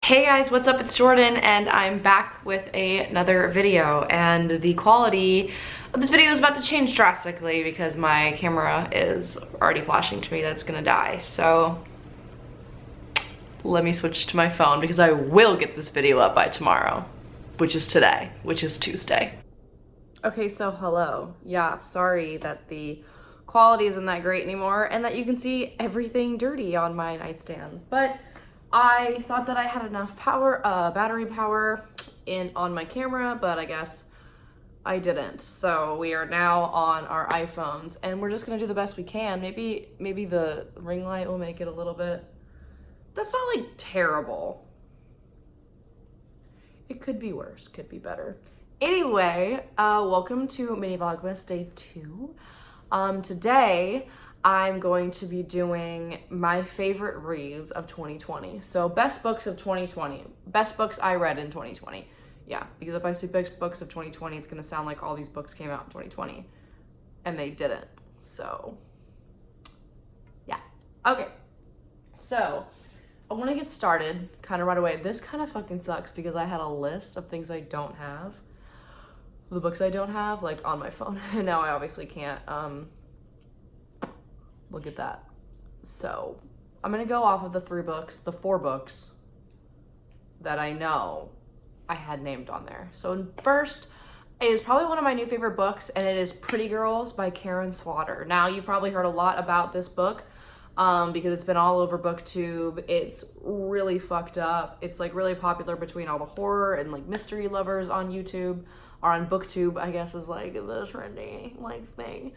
Hey guys, what's up? It's Jordan and I'm back with another video, and the quality of this video is about to change drastically because my camera is already flashing to me that it's gonna die. So let me switch to my phone because I will get this video up by tomorrow, which is today, which is Tuesday. Okay, so hello. Yeah, sorry that the quality isn't that great anymore and that you can see everything dirty on my nightstands, but I thought that I had enough power, battery power on my camera, but I guess I didn't. So we are now on our iPhones and we're just gonna do the best we can. Maybe the ring light will make it a little bit. That's not like terrible. It could be worse, could be better. Anyway, welcome to mini Vlogmas day 2. Today, I'm going to be doing my favorite reads of 2020. So best books of 2020. Best books I read in 2020. Yeah, because if I say best books of 2020, it's gonna sound like all these books came out in 2020. And they didn't. So, yeah. Okay. So, I wanna get started kind of right away. This kind of fucking sucks because I had a list of things I don't have. The books I don't have, like, on my phone. And now I obviously can't, look at that. So I'm gonna go off of the 4 books that I know I had named on there. So first is probably one of my new favorite books, and it is Pretty Girls by Karen Slaughter. Now, you've probably heard a lot about this book because it's been all over BookTube. It's really fucked up. It's like really popular between all the horror and like mystery lovers on YouTube, or on BookTube, I guess is like the trendy like thing.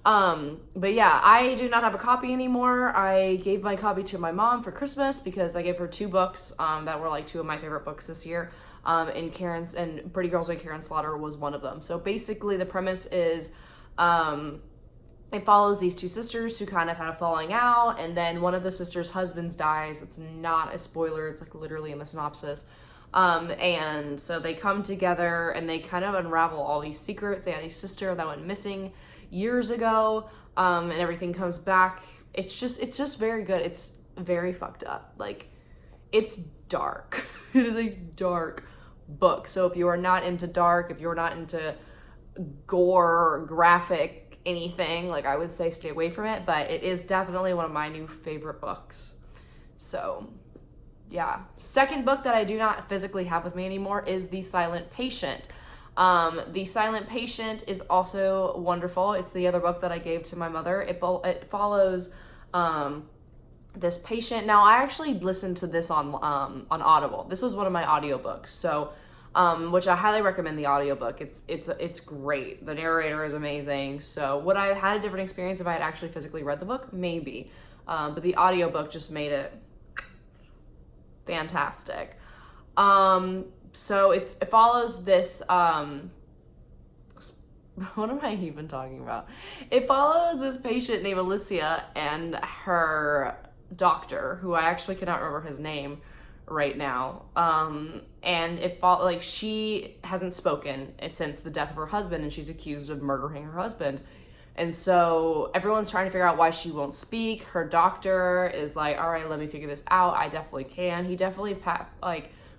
But yeah, I do not have a copy anymore. I gave my copy to my mom for Christmas because I gave her 2 books, that were like 2 of my favorite books this year. And Pretty Girls by Karen Slaughter was one of them. So basically the premise is, it follows these 2 sisters who kind of have a falling out, and then one of the sisters' husbands dies. It's not a spoiler. It's like literally in the synopsis. And so they come together and they kind of unravel all these secrets. They had a sister that went missing years ago, and everything comes back. It's just very good. It's very fucked up. Like, it's dark. It is a dark book. So if you are not into dark, if you're not into gore, graphic, anything, like, I would say stay away from it, but it is definitely one of my new favorite books. So yeah. Second book that I do not physically have with me anymore is The Silent Patient. The Silent Patient is also wonderful. It's the other book that I gave to my mother. It follows this patient. Now, I actually listened to this on Audible. This was one of my audiobooks, so which I highly recommend the audiobook. It's great. The narrator is amazing. So would I have had a different experience if I had actually physically read the book? Maybe. But the audiobook just made it fantastic. So it follows this, what am I even talking about? It follows this patient named Alicia and her doctor, who I actually cannot remember his name right now. And like, she hasn't spoken since the death of her husband, and she's accused of murdering her husband. And so everyone's trying to figure out why she won't speak. Her doctor is like, all right, let me figure this out. I definitely can. He definitely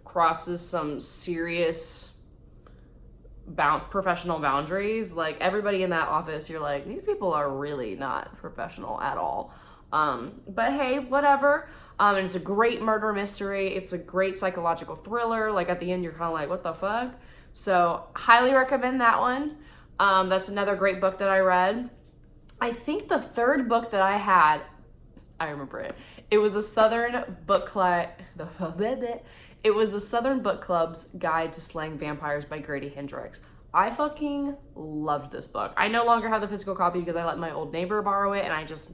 crosses some serious professional boundaries. Like, everybody in that office, you're like, these people are really not professional at all. But hey, whatever. And it's a great murder mystery. It's a great psychological thriller. Like, at the end, you're kind of like, what the fuck? So highly recommend that one. That's another great book that I read. I think the third book that I had, I remember it. It was a Southern Book Club. It was the Southern Book Club's Guide to Slaying Vampires by Grady Hendrix. I fucking loved this book. I no longer have the physical copy because I let my old neighbor borrow it and I just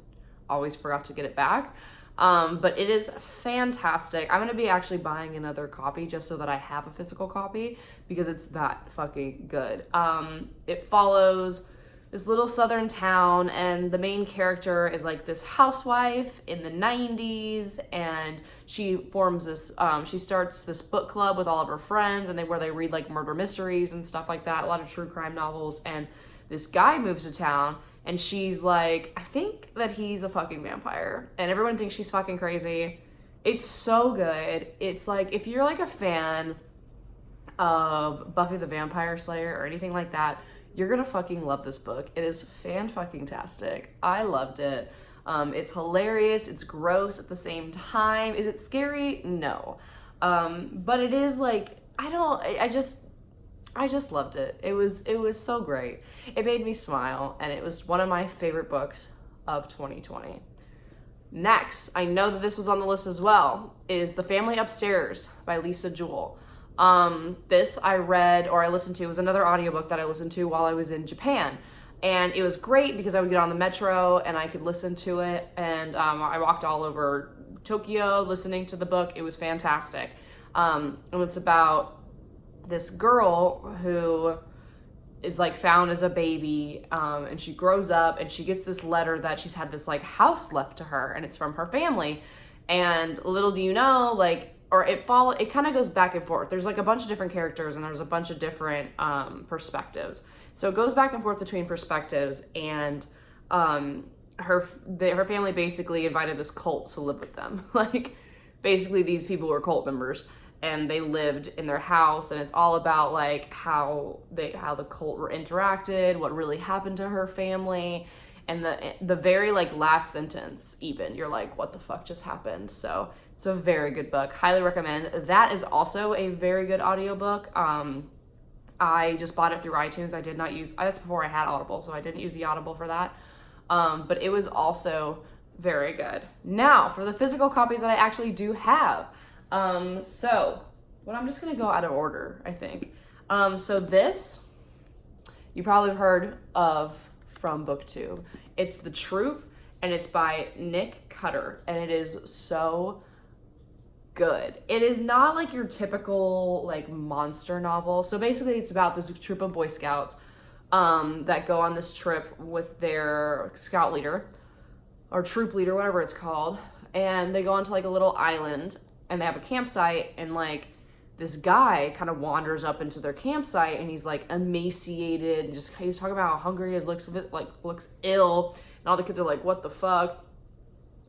always forgot to get it back. But it is fantastic. I'm going to be actually buying another copy just so that I have a physical copy because it's that fucking good. It follows this little southern town, and the main character is like this housewife in the 90s, and she forms this, she starts this book club with all of her friends, and where they read like murder mysteries and stuff like that, a lot of true crime novels, and this guy moves to town, and she's like, I think that he's a fucking vampire, and everyone thinks she's fucking crazy. It's so good. It's like, if you're like a fan of Buffy the Vampire Slayer or anything like that, you're gonna fucking love this book. It is fan-fucking-tastic. I loved it. It's hilarious. It's gross at the same time. Is it scary? No. But it is like, I just loved it. It was so great. It made me smile, and it was one of my favorite books of 2020. Next, I know that this was on the list as well, is The Family Upstairs by Lisa Jewell. This I read, or I listened to, it was another audiobook that I listened to while I was in Japan. And it was great because I would get on the metro and I could listen to it. And I walked all over Tokyo listening to the book. It was fantastic. And it's about this girl who is like found as a baby, and she grows up and she gets this letter that she's had this like house left to her, and it's from her family. And little do you know, like, or it kind of goes back and forth. There's like a bunch of different characters and there's a bunch of different perspectives. So it goes back and forth between perspectives, and her family basically invited this cult to live with them. Like, basically these people were cult members, and they lived in their house, and it's all about like how the cult were interacted, what really happened to her family, and the very like last sentence, even you're like, what the fuck just happened? So it's a very good book. Highly recommend. That is also a very good audiobook. I just bought it through iTunes. I did not use, that's before I had Audible, so I didn't use the Audible for that. But it was also very good. Now, for the physical copies that I actually do have. I'm just gonna go out of order, I think. So this, you probably heard of from BookTube. It's The Troop, and it's by Nick Cutter, and it is so good. It is not like your typical like monster novel. So basically it's about this troop of Boy Scouts that go on this trip with their scout leader or troop leader, whatever it's called, and they go onto like a little island, and they have a campsite, and like this guy kind of wanders up into their campsite, and he's like emaciated, and just he's talking about how hungry he is, looks ill, and all the kids are like, what the fuck?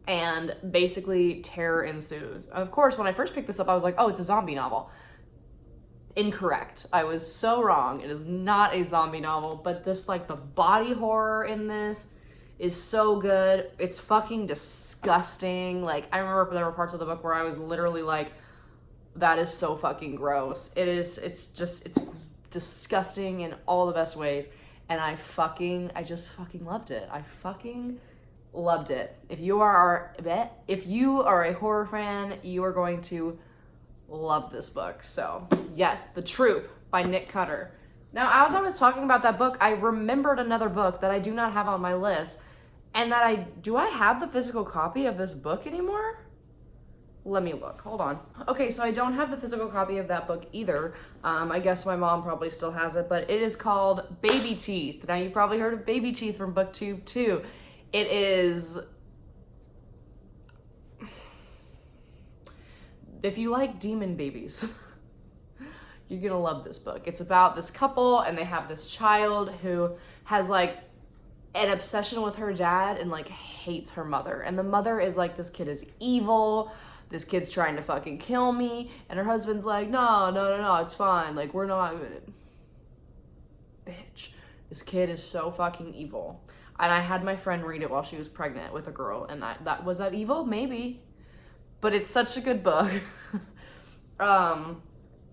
And basically terror ensues. Of course, when I first picked this up, I was like, oh, it's a zombie novel. Incorrect. I was so wrong. It is not a zombie novel, but just like the body horror in this is so good. It's fucking disgusting. Like, I remember there were parts of the book where I was literally like, that is so fucking gross. It's disgusting in all the best ways. And I just fucking loved it. I fucking loved it. If you are a horror fan, you are going to love this book. So yes, The Troop by Nick Cutter. Now, as I was talking about that book, I remembered another book that I do not have on my list, and that do I have the physical copy of this book anymore? Let me look. Hold on. Okay, so I don't have the physical copy of that book either. I guess my mom probably still has it, but it is called Baby Teeth. Now, you've probably heard of Baby Teeth from BookTube too. It is, if you like demon babies, you're gonna love this book. It's about this couple, and they have this child who has like an obsession with her dad and like hates her mother. And the mother is like, this kid is evil. This kid's trying to fucking kill me. And her husband's like, no, it's fine. Like, we're not. Bitch, this kid is so fucking evil. And I had my friend read it while she was pregnant with a girl, and was that evil? Maybe. But it's such a good book.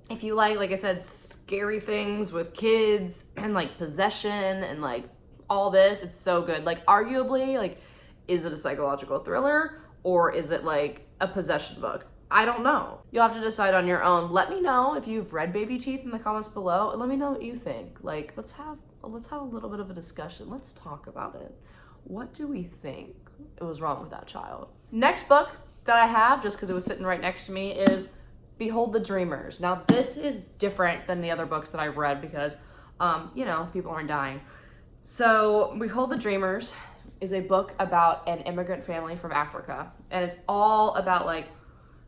If you like I said, scary things with kids and like possession and like all this, it's so good. Like, arguably, like, is it a psychological thriller or is it like a possession book? I don't know. You'll have to decide on your own. Let me know if you've read Baby Teeth in the comments below, and let me know what you think. Like, let's have a little bit of a discussion. Let's talk about it. What do we think was wrong with that child? Next book that I have, just because it was sitting right next to me, is Behold the Dreamers. Now, this is different than the other books that I've read because, people aren't dying. So, Behold the Dreamers is a book about an immigrant family from Africa, and it's all about like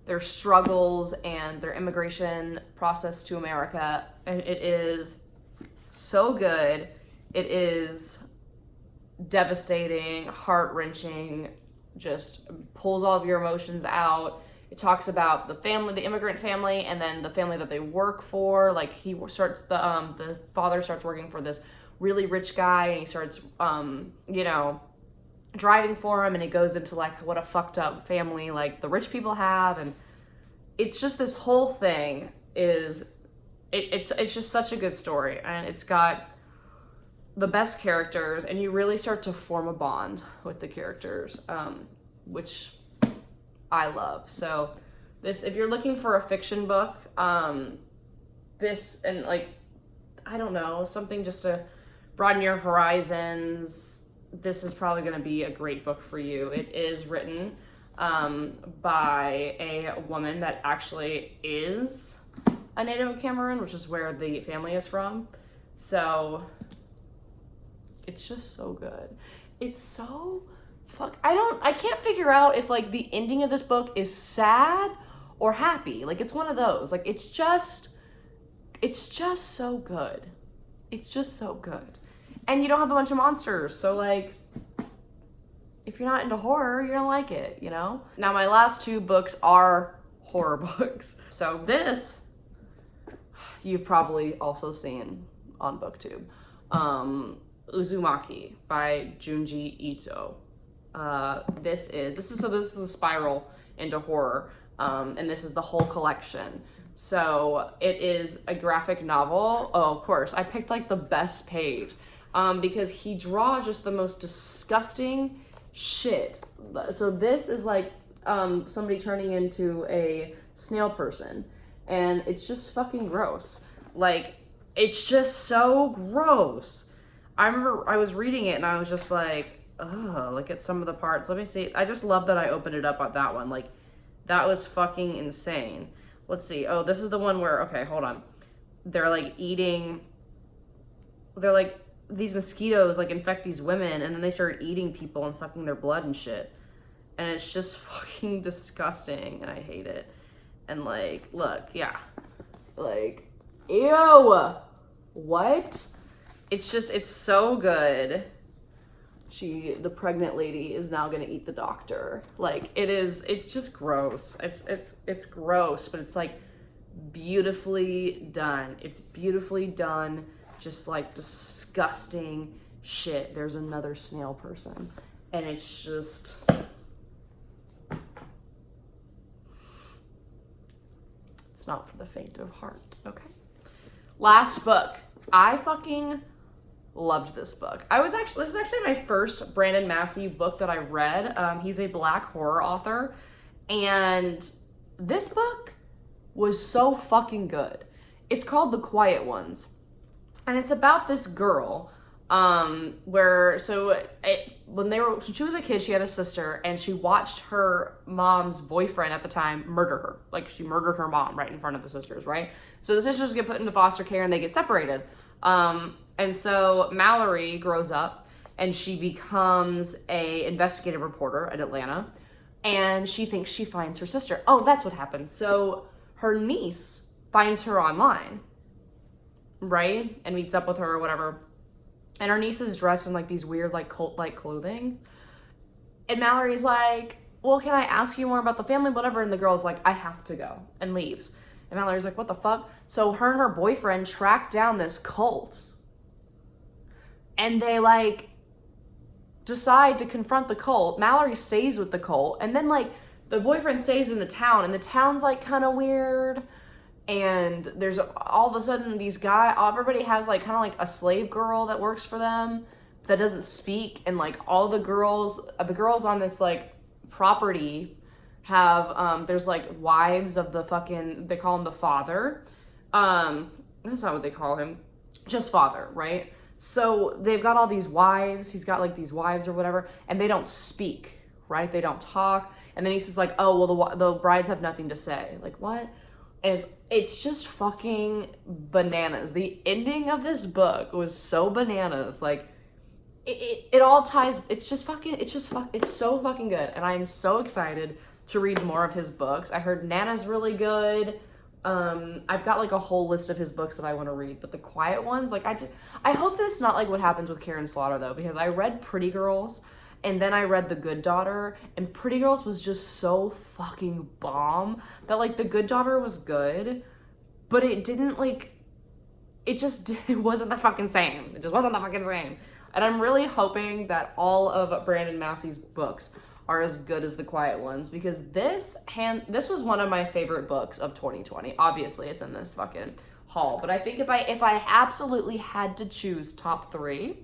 their struggles and their immigration process to America, and it is so good. It is devastating, heart-wrenching, just pulls all of your emotions out. It talks about the family, the immigrant family, and then the family that they work for. Like the father starts working for this really rich guy, and he starts, you know, driving for him, and it goes into like what a fucked up family like the rich people have, and it's just this whole thing is it's just such a good story, and it's got the best characters, and you really start to form a bond with the characters, which I love. So this, if you're looking for a fiction book, this, and like, I don't know, something just to broaden your horizons, this is probably going to be a great book for you. It is written by a woman that actually is a native of Cameroon, which is where the family is from. So it's just so good. It's so I can't figure out if like the ending of this book is sad or happy. Like it's one of those. Like it's just so good. It's just so good. And you don't have a bunch of monsters. So like if you're not into horror, you're gonna like it, you know? Now my last two books are horror books. So this you've probably also seen on BookTube. Uzumaki by Junji Ito. This is a spiral into horror, and this is the whole collection. So it is a graphic novel. Oh, of course, I picked like the best page, because he draws just the most disgusting shit. So this is like somebody turning into a snail person, and it's just fucking gross. Like it's just so gross. I remember I was reading it and I was just like, oh, look at some of the parts. Let me see. I just love that I opened it up on that one. Like, that was fucking insane. Let's see. Oh, this is the one where, okay, hold on. They're like these mosquitoes like infect these women, and then they start eating people and sucking their blood and shit. And it's just fucking disgusting, and I hate it. And like, look, yeah. Like, ew. What? It's so good. The pregnant lady is now gonna eat the doctor. Like it's just gross. It's gross, but it's like beautifully done. It's beautifully done, just like disgusting shit. There's another snail person, and it's just, it's not for the faint of heart, okay? Last book. I fucking loved this book. This is actually my first Brandon Massey book that I read. He's a Black horror author, and this book was so fucking good. It's called The Quiet Ones, and it's about this girl when she was a kid, she had a sister, and she watched her mom's boyfriend at the time murder her. Like, she murdered her mom right in front of the sisters, right? So the sisters get put into foster care and they get separated. And so Mallory grows up and she becomes a investigative reporter at Atlanta, and she thinks she finds her sister. Oh, that's what happens. So her niece finds her online, right? And meets up with her or whatever. And her niece is dressed in like these weird like cult-like clothing. And Mallory's like, well, can I ask you more about the family, whatever? And the girl's like, I have to go, and leaves. And Mallory's like, what the fuck? So her and her boyfriend track down this cult, and they like decide to confront the cult. Mallory stays with the cult, and then like the boyfriend stays in the town, and the town's like kind of weird. And there's all of a sudden these guys, everybody has like kind of like a slave girl that works for them that doesn't speak. And like all the girls on this like property have, there's like wives of the fucking, they call him the father. That's not what they call him, just father, right? So they've got all these wives, he's got like these wives or whatever, and they don't speak, right? They don't talk. And then he's like, oh, well, the brides have nothing to say. Like, what? And it's just fucking bananas. The ending of this book was so bananas. Like, it all ties, it's so fucking good. And I'm so excited to read more of his books. I heard Nana's really good. I've got like a whole list of his books that I want to read, but the Quiet Ones, like I hope that it's not like what happens with Karen Slaughter though, because I read Pretty Girls, And then I read The Good Daughter, and Pretty Girls was just so fucking bomb that like The Good Daughter was good, but it didn't like, it wasn't the fucking same. It just wasn't the fucking same. And I'm really hoping that all of Brandon Massey's books are as good as The Quiet Ones, because this was one of my favorite books of 2020. Obviously, it's in this fucking haul, but I think if I absolutely had to choose top 3,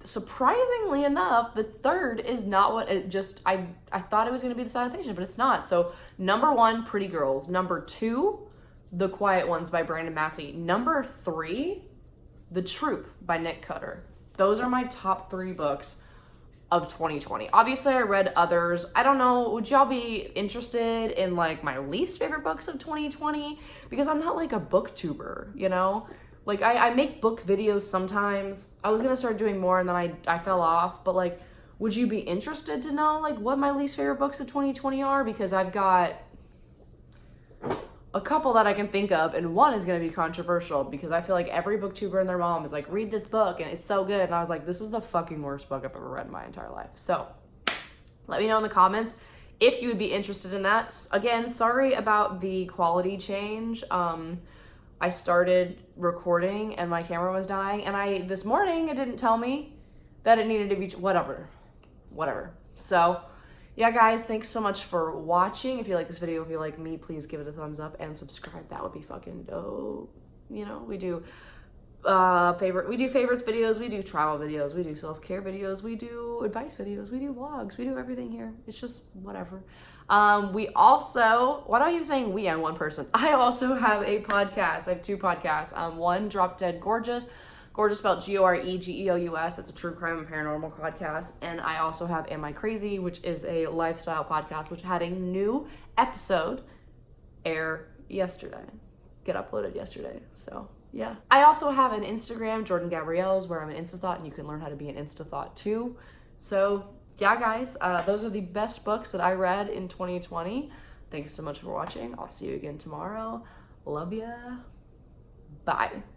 surprisingly enough, the third is not what it just, I thought it was going to be The Silent Patient, but it's not. So number 1, Pretty Girls. Number 2, The Quiet Ones by Brandon Massey. Number 3, The Troop by Nick Cutter. Those are my top 3 books of 2020. Obviously, I read others. I don't know, would y'all be interested in like my least favorite books of 2020? Because I'm not like a booktuber, you know? Like I make book videos sometimes. I was gonna start doing more and then I fell off, but like, would you be interested to know like what my least favorite books of 2020 are? Because I've got a couple that I can think of, and one is going to be controversial because I feel like every booktuber and their mom is like, read this book and it's so good, and I was like, this is the fucking worst book I've ever read in my entire life. So let me know in the comments if you would be interested in that. Again, sorry about the quality change. I started recording and my camera was dying, and this morning it didn't tell me that it needed to be whatever. So yeah, guys, thanks so much for watching. If you like this video, if you like me, please give it a thumbs up and subscribe. That would be fucking dope. You know, we do favorites videos, we do travel videos, we do self-care videos, we do advice videos, we do vlogs, we do everything here. It's just whatever. We also, why do I keep saying we? I'm one person. I also have a podcast. I have 2 podcasts. One, Drop Dead Gorgeous. Gorgeous spelled Goregeous. It's a true crime and paranormal podcast. And I also have Am I Crazy, which is a lifestyle podcast, which had a new episode air yesterday. Get uploaded yesterday. So yeah. I also have an Instagram, jordangabrielles, where I'm an Insta Thought, and you can learn how to be an Insta Thought too. So yeah, guys, those are the best books that I read in 2020. Thanks so much for watching. I'll see you again tomorrow. Love ya. Bye.